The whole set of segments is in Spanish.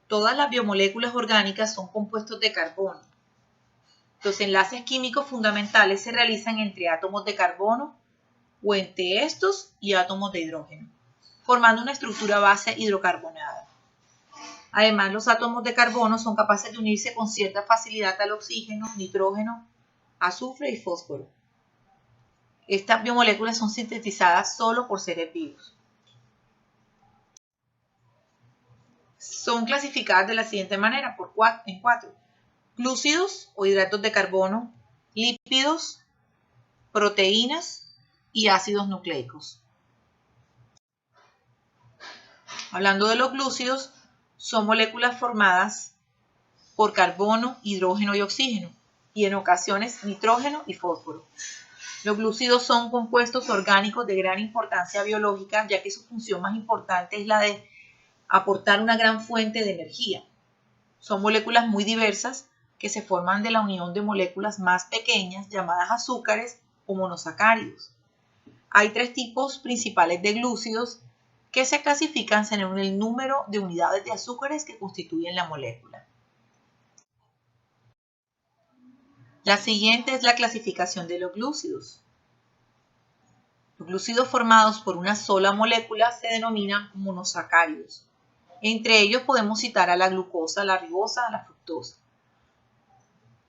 Todas las biomoléculas orgánicas son compuestos de carbono. Los enlaces químicos fundamentales se realizan entre átomos de carbono o entre estos y átomos de hidrógeno, formando una estructura base hidrocarbonada. Además, los átomos de carbono son capaces de unirse con cierta facilidad al oxígeno, nitrógeno, azufre y fósforo. Estas biomoléculas son sintetizadas solo por seres vivos. Son clasificadas de la siguiente manera, en cuatro: glúcidos o hidratos de carbono, lípidos, proteínas y ácidos nucleicos. Hablando de los glúcidos, son moléculas formadas por carbono, hidrógeno y oxígeno, y en ocasiones nitrógeno y fósforo. Los glúcidos son compuestos orgánicos de gran importancia biológica, ya que su función más importante es la de aportar una gran fuente de energía. Son moléculas muy diversas que se forman de la unión de moléculas más pequeñas llamadas azúcares o monosacáridos. Hay tres tipos principales de glúcidos que se clasifican según el número de unidades de azúcares que constituyen la molécula. La siguiente es la clasificación de los glúcidos. Los glúcidos formados por una sola molécula se denominan monosacáridos. Entre ellos podemos citar a la glucosa, la ribosa, la fructosa.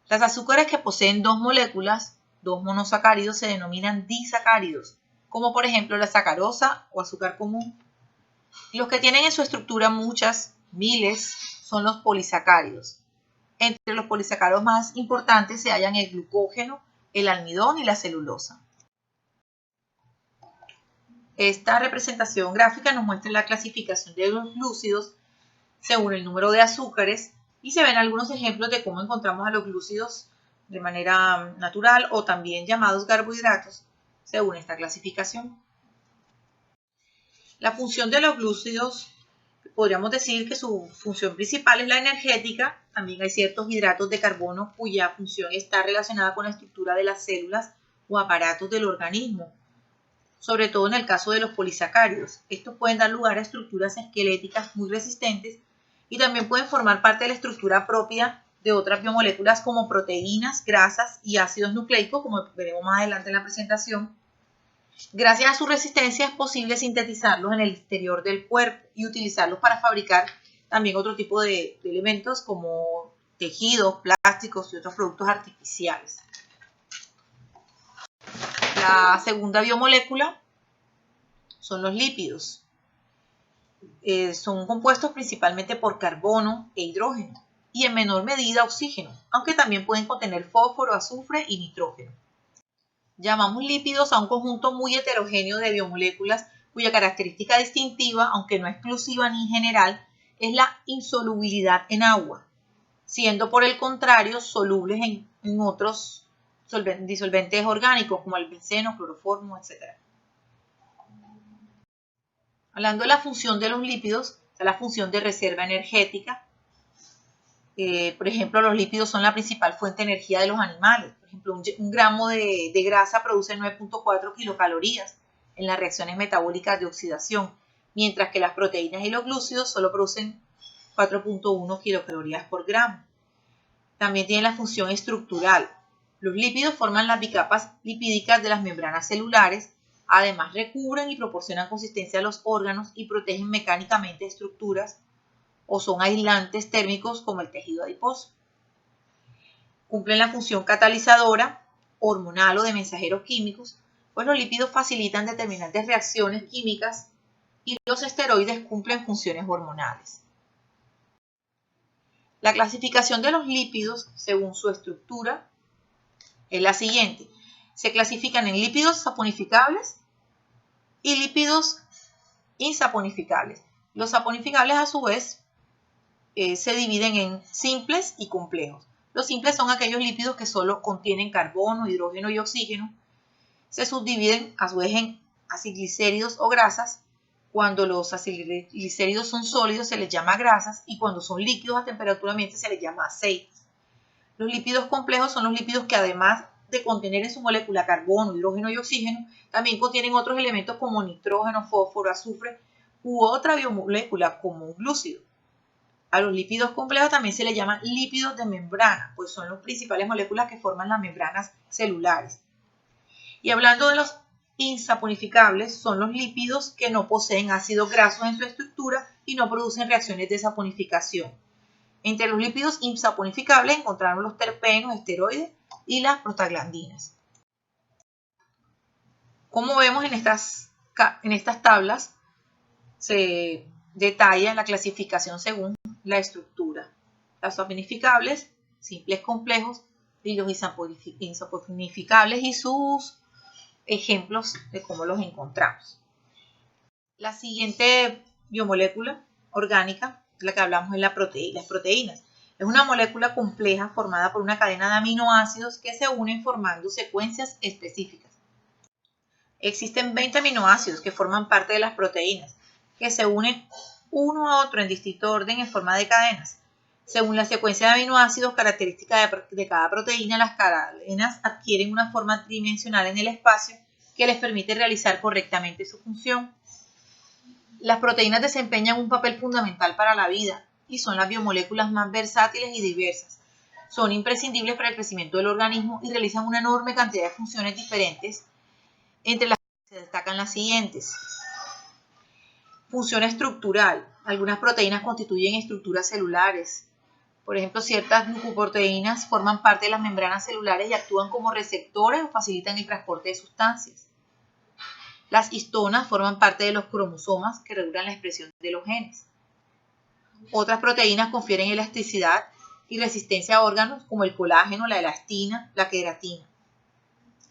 Los azúcares que poseen dos moléculas, dos monosacáridos, se denominan disacáridos, como por ejemplo la sacarosa o azúcar común. Los que tienen en su estructura muchas, miles, son los polisacáridos. Entre los polisacáridos más importantes se hallan el glucógeno, el almidón y la celulosa. Esta representación gráfica nos muestra la clasificación de los glúcidos según el número de azúcares y se ven algunos ejemplos de cómo encontramos a los glúcidos de manera natural o también llamados carbohidratos según esta clasificación. La función de los glúcidos, podríamos decir que su función principal es la energética. También hay ciertos hidratos de carbono cuya función está relacionada con la estructura de las células o aparatos del organismo, sobre todo en el caso de los polisacáridos. Estos pueden dar lugar a estructuras esqueléticas muy resistentes y también pueden formar parte de la estructura propia de otras biomoléculas como proteínas, grasas y ácidos nucleicos, como veremos más adelante en la presentación. Gracias a su resistencia es posible sintetizarlos en el exterior del cuerpo y utilizarlos para fabricar también otro tipo de elementos como tejidos, plásticos y otros productos artificiales. La segunda biomolécula son los lípidos. Son compuestos principalmente por carbono e hidrógeno y en menor medida oxígeno, aunque también pueden contener fósforo, azufre y nitrógeno. Llamamos lípidos a un conjunto muy heterogéneo de biomoléculas cuya característica distintiva, aunque no exclusiva ni general, es la insolubilidad en agua, siendo por el contrario solubles en otros disolventes orgánicos como el benceno, cloroformo, etc. Hablando de la función de los lípidos, está la función de reserva energética. Por ejemplo, los lípidos son la principal fuente de energía de los animales. Por ejemplo, un gramo de grasa produce 9.4 kilocalorías en las reacciones metabólicas de oxidación, mientras que las proteínas y los glúcidos solo producen 4.1 kilocalorías por gramo. También tienen la función estructural. Los lípidos forman las bicapas lipídicas de las membranas celulares. Además, recubren y proporcionan consistencia a los órganos y protegen mecánicamente estructuras o son aislantes térmicos como el tejido adiposo. Cumplen la función catalizadora, hormonal o de mensajeros químicos, pues los lípidos facilitan determinantes reacciones químicas y los esteroides cumplen funciones hormonales. La clasificación de los lípidos según su estructura es la siguiente. Se clasifican en lípidos saponificables y lípidos insaponificables. Los saponificables a su vez se dividen en simples y complejos. Los simples son aquellos lípidos que solo contienen carbono, hidrógeno y oxígeno. Se subdividen a su vez en aciglicéridos o grasas. Cuando los aciglicéridos son sólidos se les llama grasas y cuando son líquidos a temperatura ambiente se les llama aceites. Los lípidos complejos son los lípidos que además de contener en su molécula carbono, hidrógeno y oxígeno, también contienen otros elementos como nitrógeno, fósforo, azufre u otra biomolécula como un glúcido. A los lípidos complejos también se les llama lípidos de membrana, pues son las principales moléculas que forman las membranas celulares. Y hablando de los insaponificables, son los lípidos que no poseen ácidos grasos en su estructura y no producen reacciones de saponificación. Entre los lípidos insaponificables encontramos los terpenos, esteroides y las prostaglandinas. Como vemos en estas tablas, se detalla la clasificación según la estructura. Los saponificables, simples, complejos, y los insaponificables y sus ejemplos de cómo los encontramos. La siguiente biomolécula orgánica, la que hablamos, es las proteínas. Es una molécula compleja formada por una cadena de aminoácidos que se unen formando secuencias específicas. Existen 20 aminoácidos que forman parte de las proteínas, que se unen uno a otro en distinto orden en forma de cadenas. Según la secuencia de aminoácidos característica de cada proteína, las cadenas adquieren una forma tridimensional en el espacio que les permite realizar correctamente su función. Las proteínas desempeñan un papel fundamental para la vida y son las biomoléculas más versátiles y diversas. Son imprescindibles para el crecimiento del organismo y realizan una enorme cantidad de funciones diferentes, entre las que se destacan las siguientes. Función estructural. Algunas proteínas constituyen estructuras celulares. Por ejemplo, ciertas glucoproteínas forman parte de las membranas celulares y actúan como receptores o facilitan el transporte de sustancias. Las histonas forman parte de los cromosomas que regulan la expresión de los genes. Otras proteínas confieren elasticidad y resistencia a órganos como el colágeno, la elastina, la queratina.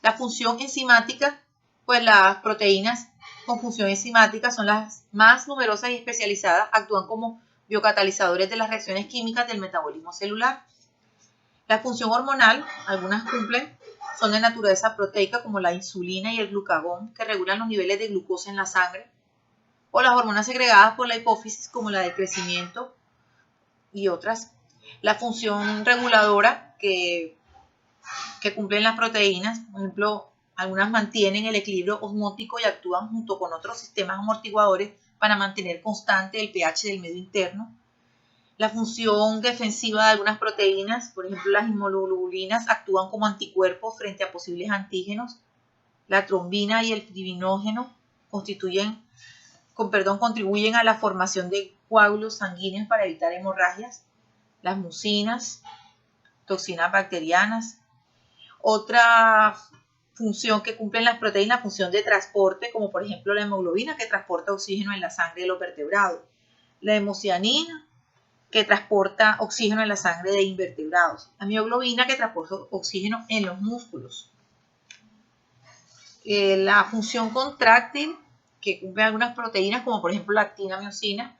La función enzimática, pues las proteínas con función enzimática son las más numerosas y especializadas, actúan como biocatalizadores de las reacciones químicas del metabolismo celular. La función hormonal, algunas cumplen, son de naturaleza proteica como la insulina y el glucagón, que regulan los niveles de glucosa en la sangre, o las hormonas segregadas por la hipófisis como la de crecimiento y otras. La función reguladora que cumplen las proteínas, por ejemplo, algunas mantienen el equilibrio osmótico y actúan junto con otros sistemas amortiguadores para mantener constante el pH del medio interno. La función defensiva de algunas proteínas, por ejemplo las inmunoglobulinas, actúan como anticuerpos frente a posibles antígenos. La trombina y el fibrinógeno contribuyen a la formación de coágulos sanguíneos para evitar hemorragias. Las mucinas, toxinas bacterianas. Otra función que cumplen las proteínas, función de transporte, como por ejemplo la hemoglobina, que transporta oxígeno en la sangre de los vertebrados. La hemocianina, que transporta oxígeno en la sangre de invertebrados. La mioglobina, que transporta oxígeno en los músculos. La función contráctil, que cumplen algunas proteínas, como por ejemplo la actina, miosina,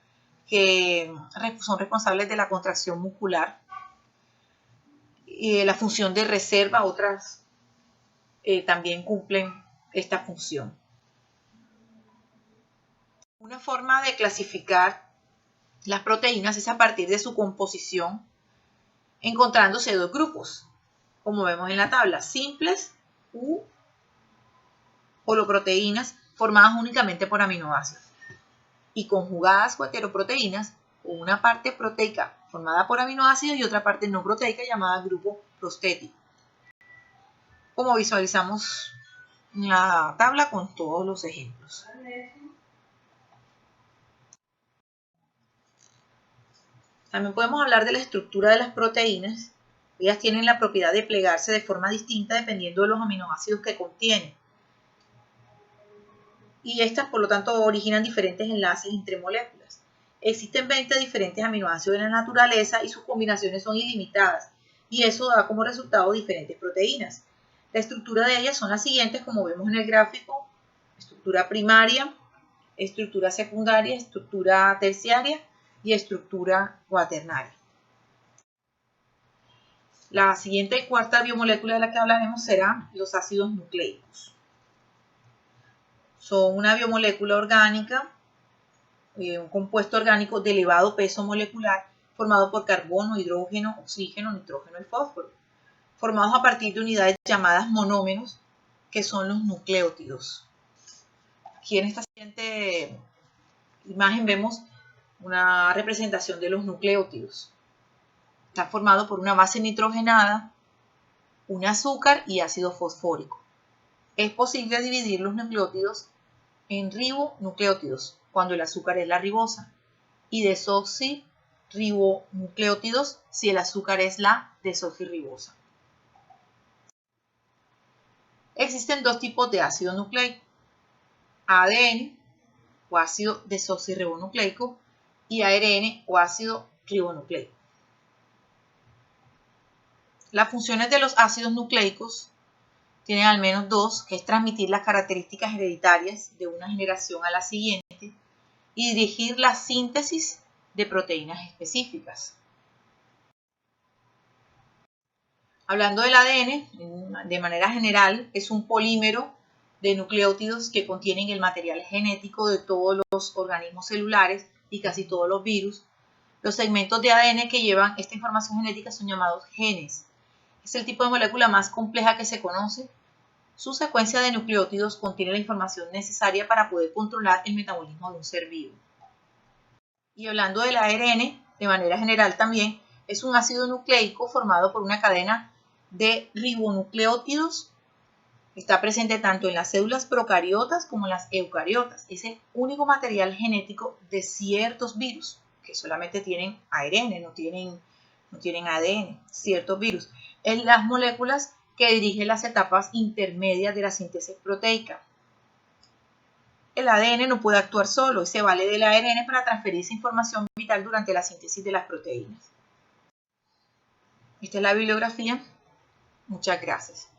que son responsables de la contracción muscular. La función de reserva, otras también cumplen esta función. Una forma de clasificar las proteínas es a partir de su composición, encontrándose dos grupos, como vemos en la tabla: simples u holoproteínas formadas únicamente por aminoácidos, y conjugadas o heteroproteínas, con una parte proteica formada por aminoácidos y otra parte no proteica llamada grupo prostético, como visualizamos en la tabla con todos los ejemplos. También podemos hablar de la estructura de las proteínas. Ellas tienen la propiedad de plegarse de forma distinta dependiendo de los aminoácidos que contienen. Y estas, por lo tanto, originan diferentes enlaces entre moléculas. Existen 20 diferentes aminoácidos en la naturaleza y sus combinaciones son ilimitadas. Y eso da como resultado diferentes proteínas. La estructura de ellas son las siguientes, como vemos en el gráfico: estructura primaria, estructura secundaria, estructura terciaria y estructura cuaternaria. La siguiente y cuarta biomolécula de la que hablaremos será los ácidos nucleicos. Son una biomolécula orgánica, un compuesto orgánico de elevado peso molecular formado por carbono, hidrógeno, oxígeno, nitrógeno y fósforo, formados a partir de unidades llamadas monómeros, que son los nucleótidos. Aquí en esta siguiente imagen vemos una representación de los nucleótidos. Está formado por una base nitrogenada, un azúcar y ácido fosfórico. Es posible dividir los nucleótidos en ribonucleótidos, cuando el azúcar es la ribosa, y desoxirribonucleótidos si el azúcar es la desoxirribosa. Existen dos tipos de ácido nucleico: ADN o ácido desoxirribonucleico y ARN o ácido ribonucleico. Las funciones de los ácidos nucleicos tienen al menos dos, que es transmitir las características hereditarias de una generación a la siguiente y dirigir la síntesis de proteínas específicas. Hablando del ADN, de manera general, es un polímero de nucleótidos que contienen el material genético de todos los organismos celulares y casi todos los virus. Los segmentos de ADN que llevan esta información genética son llamados genes. Es el tipo de molécula más compleja que se conoce. Su secuencia de nucleótidos contiene la información necesaria para poder controlar el metabolismo de un ser vivo. Y hablando del ARN, de manera general también, es un ácido nucleico formado por una cadena de ribonucleótidos. Está presente tanto en las células procariotas como en las eucariotas. Es el único material genético de ciertos virus, que solamente tienen ARN, no tienen ADN, ciertos virus. Es las moléculas que dirigen las etapas intermedias de la síntesis proteica. El ADN no puede actuar solo y se vale del ARN para transferir esa información vital durante la síntesis de las proteínas. Esta es la bibliografía. Muchas gracias.